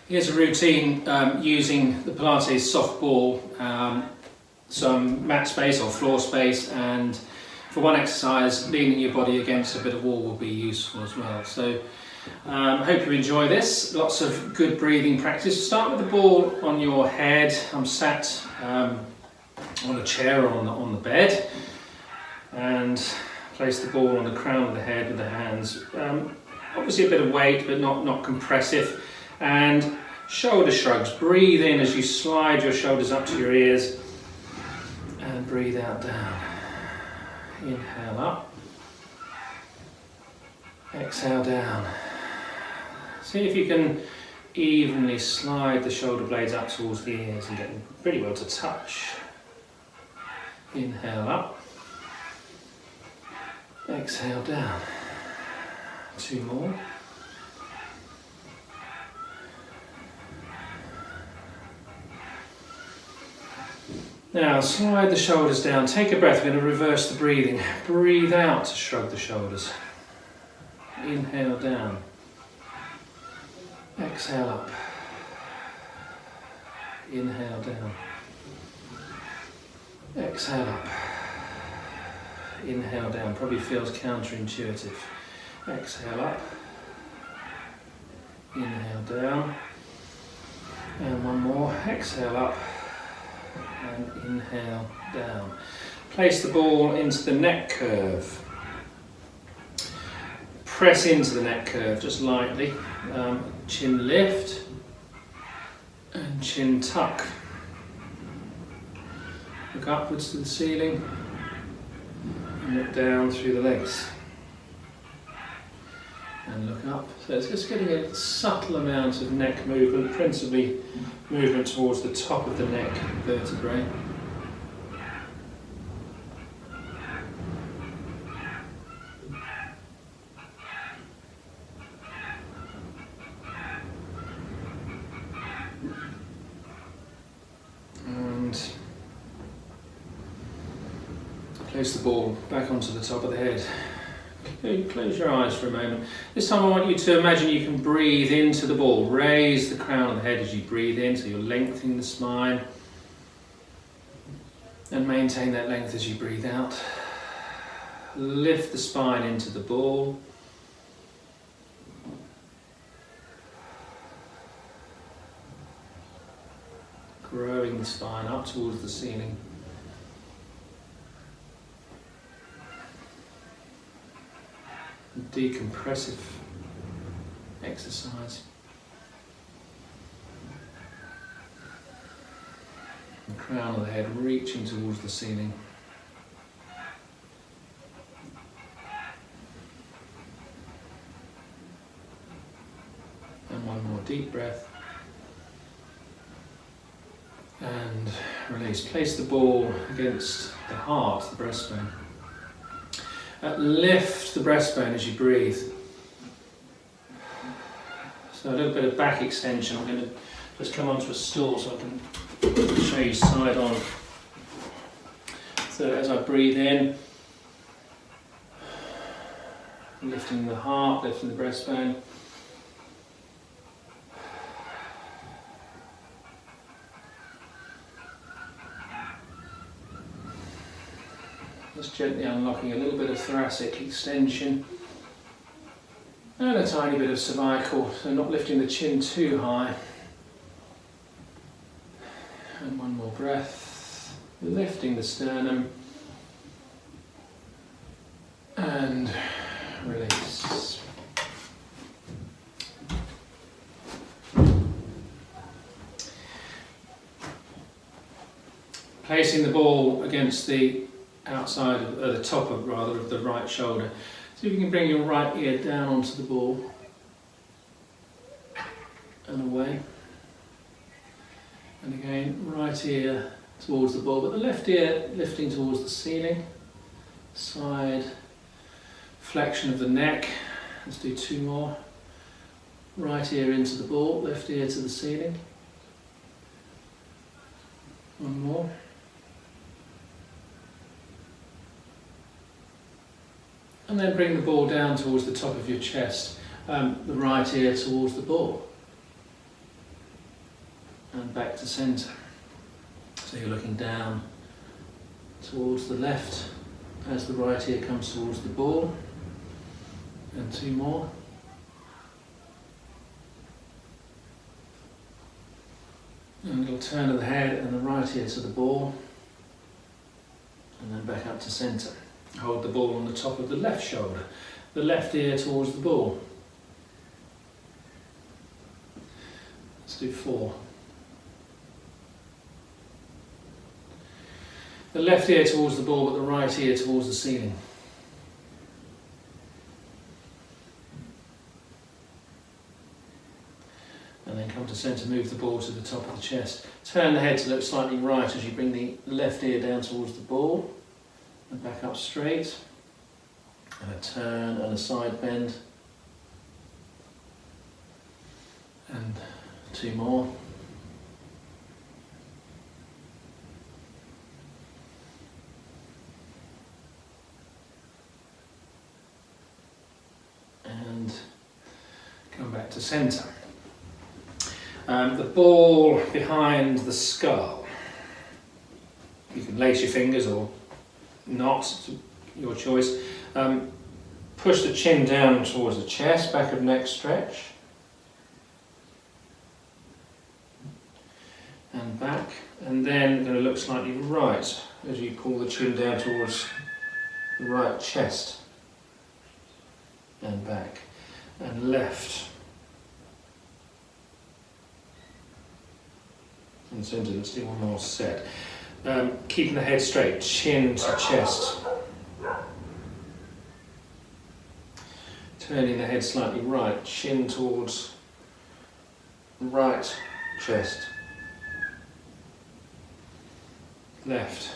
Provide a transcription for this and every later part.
Here's a routine using the Pilates soft ball, some mat space or floor space, and for one exercise, leaning your body against a bit of wall will be useful as well. So I hope you enjoy this. Lots of good breathing practice. Start with the ball on your head. I'm sat on a chair or on the bed, and place the ball on the crown of the head with the hands. Obviously a bit of weight, but not compressive. And shoulder shrugs. Breathe in as you slide your shoulders up to your ears, and breathe out down. Inhale up. Exhale down. See if you can evenly slide the shoulder blades up towards the ears and get them pretty well to touch. Inhale up. Exhale down. 2 more. Now slide the shoulders down. Take a breath. We're going to reverse the breathing. Breathe out to shrug the shoulders. Inhale down. Exhale up. Inhale down. Exhale up. Inhale down. Probably feels counterintuitive. Exhale up. Inhale down. And one more. Exhale up. And inhale down. Place the ball into the neck curve. Press into the neck curve just lightly. Chin lift and chin tuck. Look upwards to the ceiling and look down through the legs. And look up. So it's just getting a subtle amount of neck movement, principally movement towards the top of the neck vertebrae. And place the ball back onto the top of the head. Close your eyes for a moment. This time I want you to imagine you can breathe into the ball. Raise the crown of the head as you breathe in, so you're lengthening the spine. And maintain that length as you breathe out. Lift the spine into the ball. Growing the spine up towards the ceiling. Decompressive exercise. The crown of the head reaching towards the ceiling. And one more deep breath. And release. Place the ball against the heart, the breastbone. Lift the breastbone as you breathe. So a little bit of back extension. I'm going to just come onto a stool so I can show you side on. So as I breathe in, lifting the heart, lifting the breastbone. Just gently unlocking a little bit of thoracic extension and a tiny bit of cervical, so not lifting the chin too high. And one more breath, lifting the sternum and release. Placing the ball against the outside of the top of the right shoulder. See if you can bring your right ear down onto the ball and away. And again, right ear towards the ball, but the left ear lifting towards the ceiling. Side flexion of the neck. Let's do 2 more. Right ear into the ball, left ear to the ceiling. One more. And then bring the ball down towards the top of your chest, the right ear towards the ball. and back to centre. So you're looking down towards the left as the right ear comes towards the ball, and 2 more. And a little turn of the head and the right ear to the ball, and then back up to centre. Hold the ball on the top of the left shoulder, the left ear towards the ball. Let's do 4. The left ear towards the ball, but the right ear towards the ceiling. And then come to centre, move the ball to the top of the chest. Turn the head to look slightly right as you bring the left ear down towards the ball. And back up straight. And a turn and a side bend. And 2 more. And come back to centre. The ball behind the skull. You can lace your fingers or not, your choice. Push the chin down towards the chest, back of neck stretch. And back. And then going to look slightly right as you pull the chin down towards the right chest. And back. And left. And centre. Let's do one more set. Keeping the head straight, chin to chest. Turning the head slightly right, chin towards right chest. Left,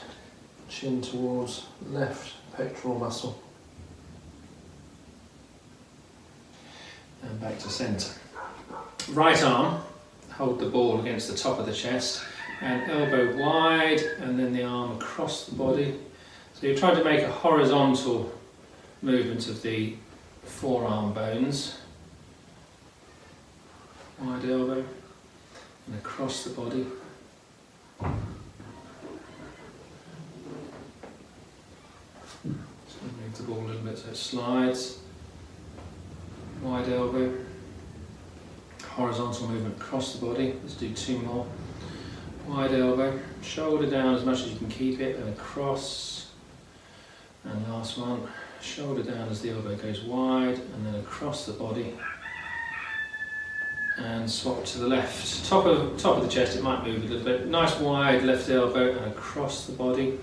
chin towards left pectoral muscle. And back to centre. Right arm, hold the ball against the top of the chest and elbow wide, and then the arm across the body. So you're trying to make a horizontal movement of the forearm bones. Wide elbow and across the body. Just going to move the ball a little bit so it slides. Wide elbow. Horizontal movement across the body. Let's do 2 more. Wide elbow, shoulder down as much as you can keep it, and across. And last one, shoulder down as the elbow goes wide, and then across the body. And swap to the left. Top of the chest, it might move a little bit. Nice wide left elbow and across the body.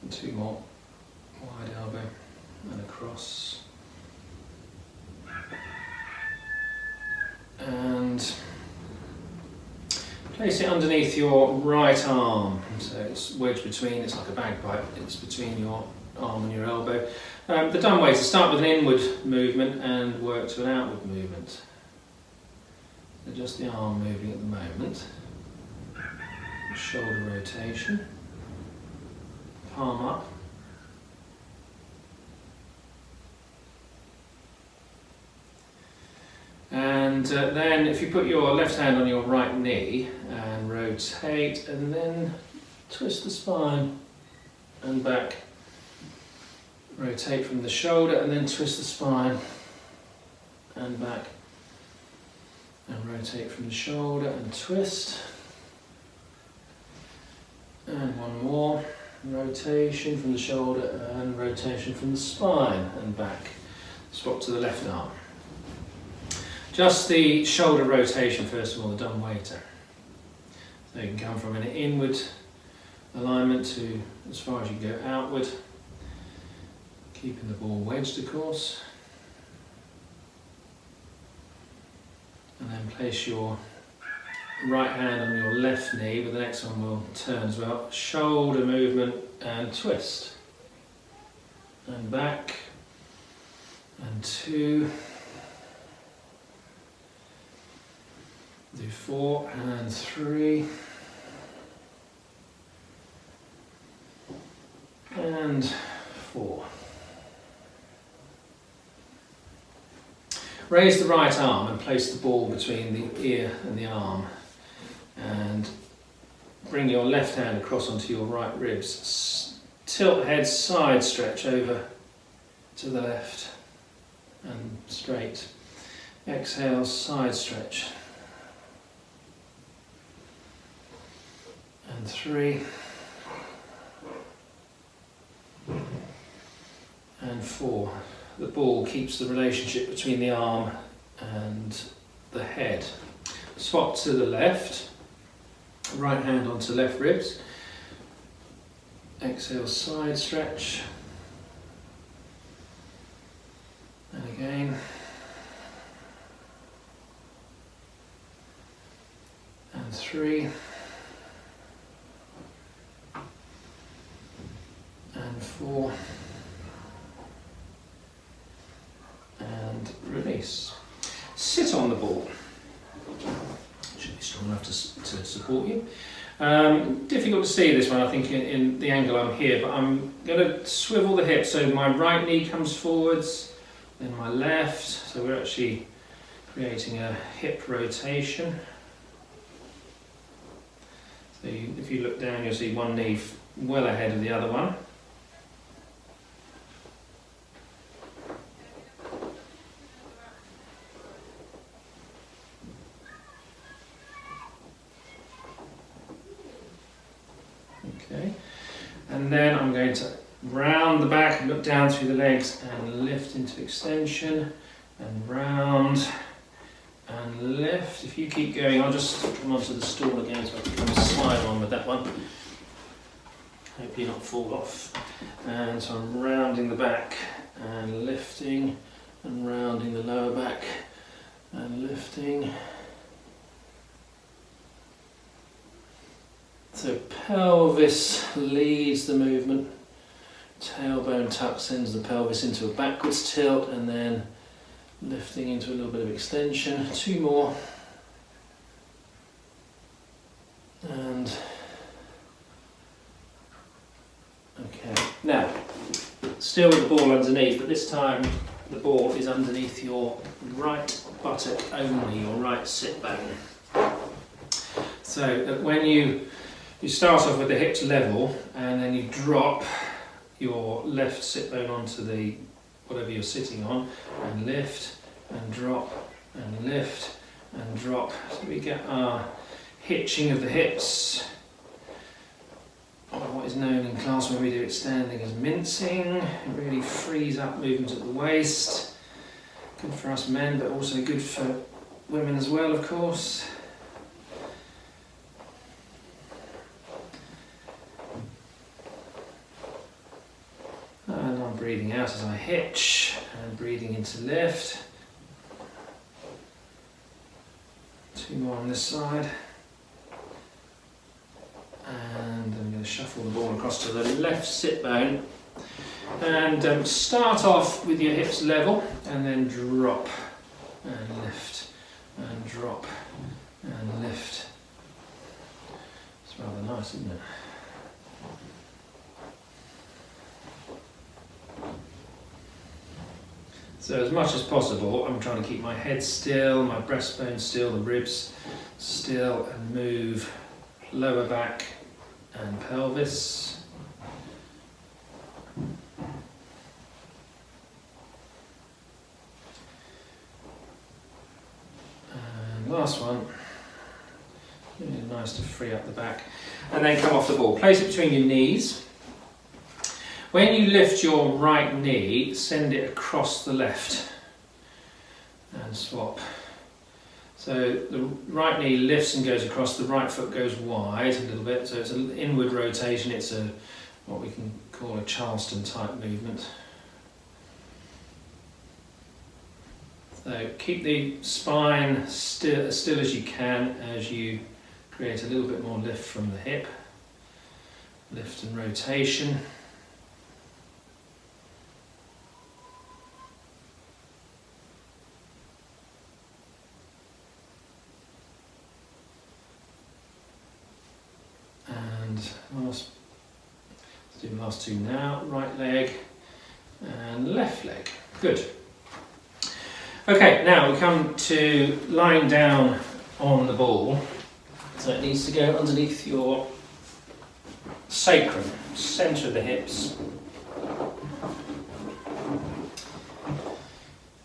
And 2 more. Wide elbow and across. And place it underneath your right arm. So it's wedged between, it's like a bagpipe, it's between your arm and your elbow. The done way is to start with an inward movement and work to an outward movement. So just the arm moving at the moment. Shoulder rotation. Palm up. And then if you put your left hand on your right knee and rotate, and then twist the spine and back. Rotate from the shoulder and then twist the spine and back. And rotate from the shoulder and twist. And one more. Rotation from the shoulder and rotation from the spine and back. Swap to the left arm. Just the shoulder rotation first of all, the dumb waiter. So you can come from an inward alignment to as far as you go outward. Keeping the ball wedged, of course. And then place your right hand on your left knee, but the next one will turn as well. Shoulder movement and twist. And back. And 2. Do 4 and 3. And 4. Raise the right arm and place the ball between the ear and the arm. And bring your left hand across onto your right ribs. Tilt head side stretch over to the left and straight. Exhale, side stretch. And 3. And 4. The ball keeps the relationship between the arm and the head. Swap to the left. Right hand onto left ribs. Exhale, side stretch. And again. And 3. And 4. And release. Sit on the ball. Should be strong enough to support you. Difficult to see this one, I think, in the angle I'm here, but I'm going to swivel the hips so my right knee comes forwards, then my left, so we're actually creating a hip rotation. So if you look down, you'll see one knee well ahead of the other one. Okay, and then I'm going to round the back, look down through the legs and lift into extension and round and lift. If you keep going, I'll just come onto the stool again so I can come slide on with that one. Hopefully not fall off. And so I'm rounding the back and lifting and rounding the lower back and lifting. So pelvis leads the movement, tailbone tuck sends the pelvis into a backwards tilt and then lifting into a little bit of extension. 2 more. And okay, now still with the ball underneath, but this time the ball is underneath your right buttock only, your right sit bone. So that when you start off with the hips level and then you drop your left sit bone onto the whatever you're sitting on and lift and drop and lift and drop. So we get our hitching of the hips, or what is known in class when we do it standing as mincing. It really frees up movement at the waist. Good for us men, but also good for women as well, of course. And I'm breathing out as I hitch and breathing into lift. 2 more on this side. And I'm going to shuffle the ball across to the left sit bone. And start off with your hips level and then drop and lift and drop and lift. It's rather nice, isn't it? So as much as possible, I'm trying to keep my head still, my breastbone still, the ribs still, and move lower back and pelvis. And last one. Really nice to free up the back. And then come off the ball. Place it between your knees. When you lift your right knee, send it across the left and swap. So the right knee lifts and goes across, the right foot goes wide a little bit, so it's an inward rotation, it's a what we can call a Charleston type movement. So keep the spine still as you can as you create a little bit more lift from the hip. Lift and rotation. let's do the last two now. Right leg and left leg. Good. Okay, now we come to lying down on the ball. So it needs to go underneath your sacrum, centre of the hips.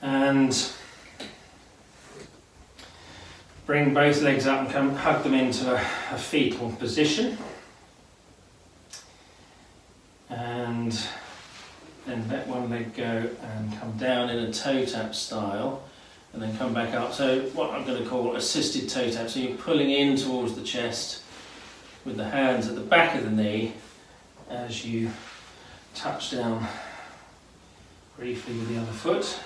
And bring both legs up and come hug them into a fetal position. And then let one leg go and come down in a toe tap style and then come back up. So what I'm going to call assisted toe tap. So you're pulling in towards the chest with the hands at the back of the knee as you touch down briefly with the other foot.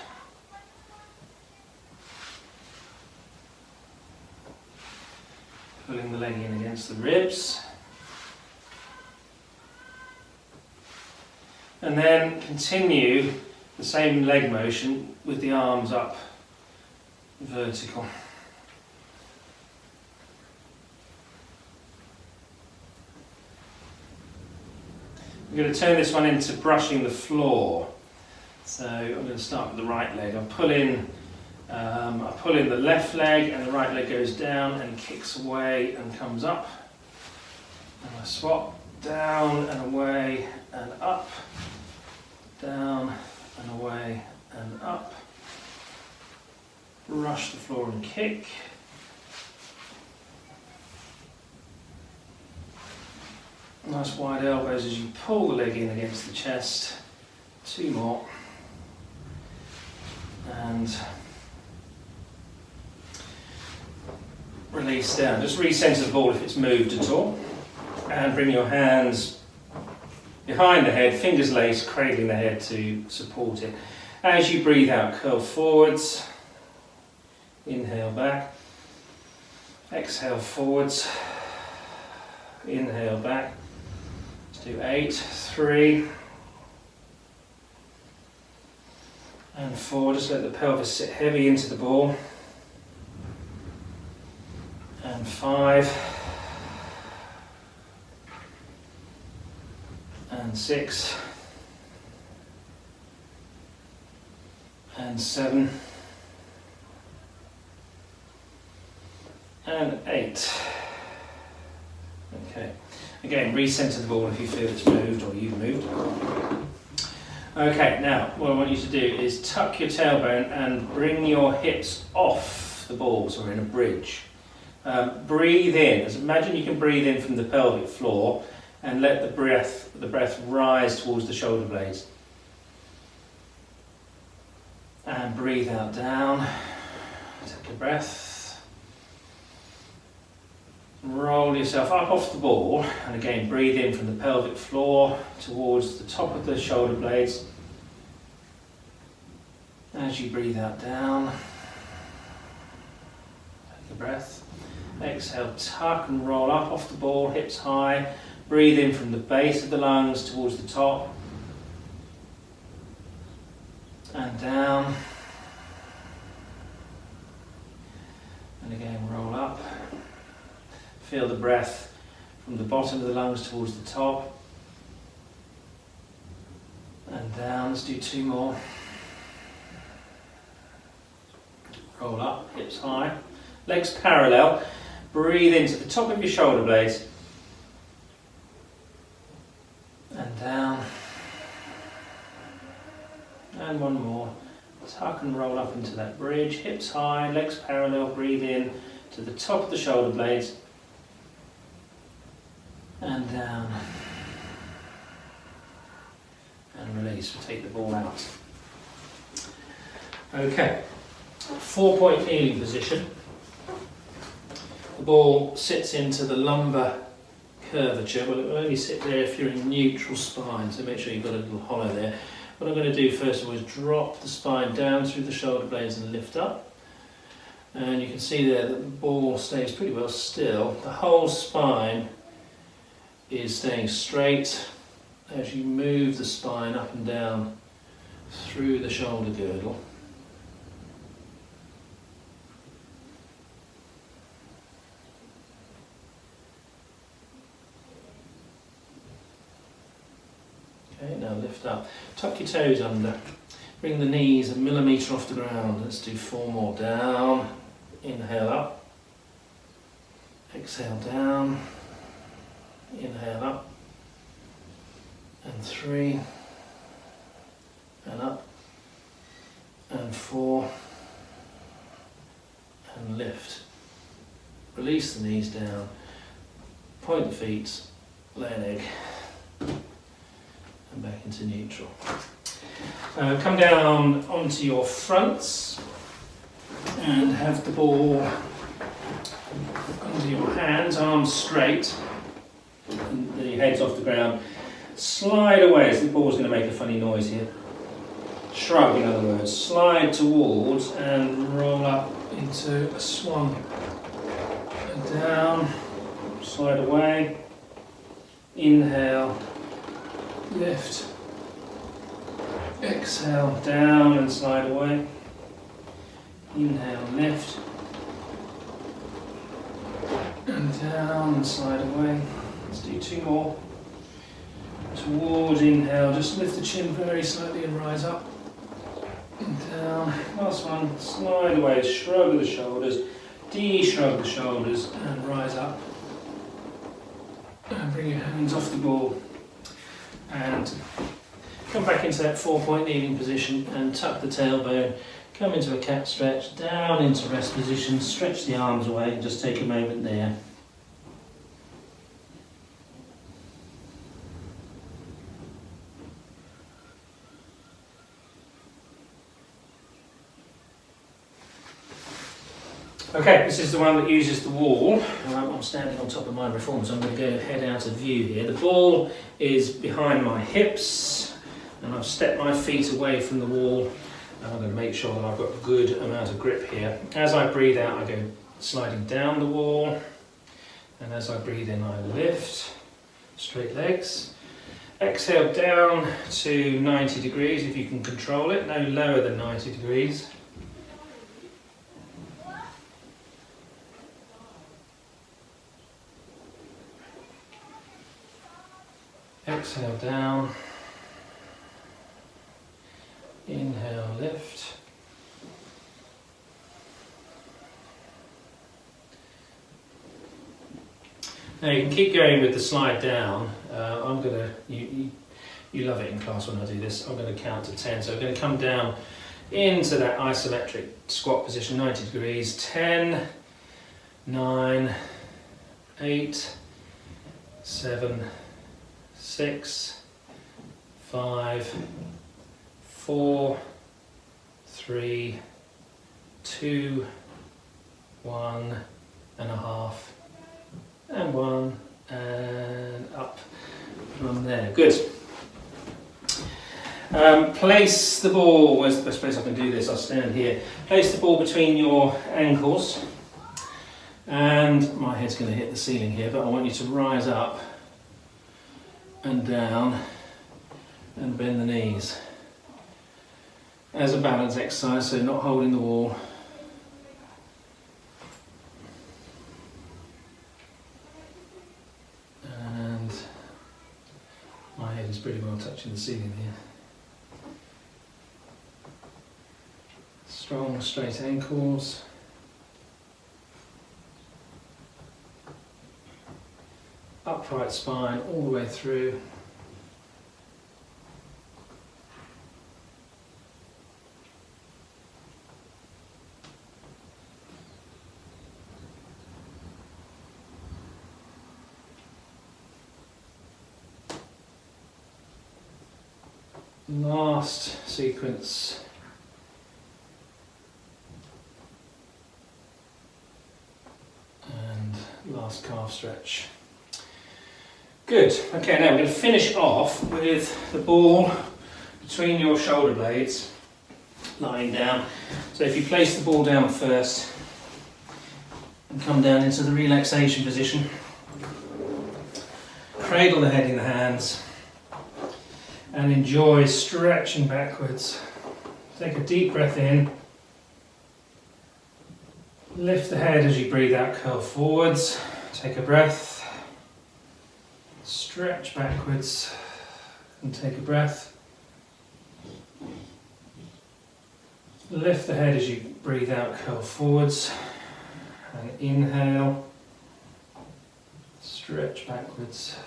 Pulling the leg in against the ribs. And then continue the same leg motion with the arms up vertical. I'm going to turn this one into brushing the floor. So I'm going to start with the right leg. I pull in the left leg and the right leg goes down and kicks away and comes up. And I swap down and away and up, down and away and up. Brush the floor and kick. Nice wide elbows as you pull the leg in against the chest. Two more. And release down. Just recenter the ball if it's moved at all. And bring your hands behind the head, fingers laced, cradling the head to support it. As you breathe out, curl forwards. Inhale back. Exhale forwards. Inhale back. Let's do 8, 3, and 4. Just let the pelvis sit heavy into the ball. And 5. And 6. And 7. And 8. Okay. Again, recenter the ball if you feel it's moved or you've moved. Okay, now what I want you to do is tuck your tailbone and bring your hips off the ball, so we're in a bridge. Breathe in. Imagine you can breathe in from the pelvic floor and let the breath rise towards the shoulder blades. And breathe out down. Take a breath. Roll yourself up off the ball and again breathe in from the pelvic floor towards the top of the shoulder blades. As you breathe out down, take a breath. Exhale, tuck and roll up off the ball, hips high. Breathe in from the base of the lungs towards the top. And down. And again, roll up. Feel the breath from the bottom of the lungs towards the top. And down. Let's do 2 more. Roll up, hips high. Legs parallel. Breathe into the top of your shoulder blades. And down. And 1 more. Tuck and roll up into that bridge. Hips high, legs parallel. Breathe in to the top of the shoulder blades. And down. And release. We'll take the ball out. Okay. 4-point kneeling position. The ball sits into the lumbar curvature. Well, it will only sit there if you're in neutral spine, so make sure you've got a little hollow there. What I'm going to do first of all is drop the spine down through the shoulder blades and lift up. And you can see there that the ball stays pretty well still. The whole spine is staying straight as you move the spine up and down through the shoulder girdle. lift up. Tuck your toes under. Bring the knees a millimetre off the ground. Let's do 4 more. Down. Inhale up. Exhale down. Inhale up. And 3. And up. And 4. And lift. Release the knees down. Point the feet. Lay an egg. And back into neutral. Come down onto your fronts and have the ball under your hands, arms straight, and the head's off the ground. Slide away, as the ball's going to make a funny noise here. Shrug, in other words. Slide towards and roll up into a swan. And down, slide away, inhale, lift. Exhale, down and slide away. Inhale, lift. And down and slide away. Let's do 2 more. Towards inhale, just lift the chin very slightly and rise up. And down. Last one, slide away, shrug the shoulders, de-shrug the shoulders and rise up. And bring your hands off the ball. And come back into that 4-point kneeling position and tuck the tailbone. Come into a cat stretch, down into rest position, stretch the arms away and just take a moment there. Okay, this is the one that uses the wall. I'm standing on top of my reform, so I'm going to go head out of view here. The ball is behind my hips, and I've stepped my feet away from the wall. And I'm going to make sure that I've got a good amount of grip here. As I breathe out, I go sliding down the wall, and as I breathe in, I lift, straight legs. Exhale down to 90 degrees, if you can control it, no lower than 90 degrees. Exhale down, inhale, lift, now you can keep going with the slide down. I'm going to, you love it in class when I do this, I'm going to count to 10, so I'm going to come down into that isometric squat position, 90 degrees, 10, 9, 8, 7, 6, 5, 4, 3, 2, 1 and a half, and 1, and up from there. Good. Place the ball, where's the best place I can do this? I'll stand here. Place the ball between your ankles, and my head's going to hit the ceiling here, but I want you to rise up and down and bend the knees as a balance exercise, so not holding the wall. And my head is pretty well touching the ceiling here. Strong straight ankles. Upright spine all the way through. Last sequence. And last calf stretch. Good. Okay, now we're going to finish off with the ball between your shoulder blades, lying down. So if you place the ball down first and come down into the relaxation position, cradle the head in the hands and enjoy stretching backwards. Take a deep breath in, lift the head as you breathe out, curl forwards, take a breath, stretch backwards and take a breath. Lift the head as you breathe out, curl forwards. And inhale, stretch backwards.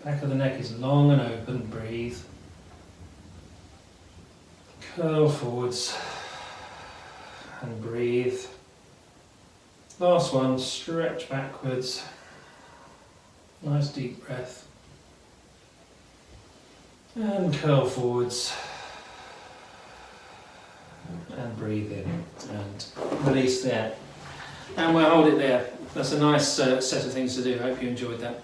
Back of the neck is long and open, breathe. Curl forwards and breathe. Last one, stretch backwards. Nice deep breath. And curl forwards. And breathe in and release there. And we'll hold it there. That's a nice set of things to do. Hope you enjoyed that.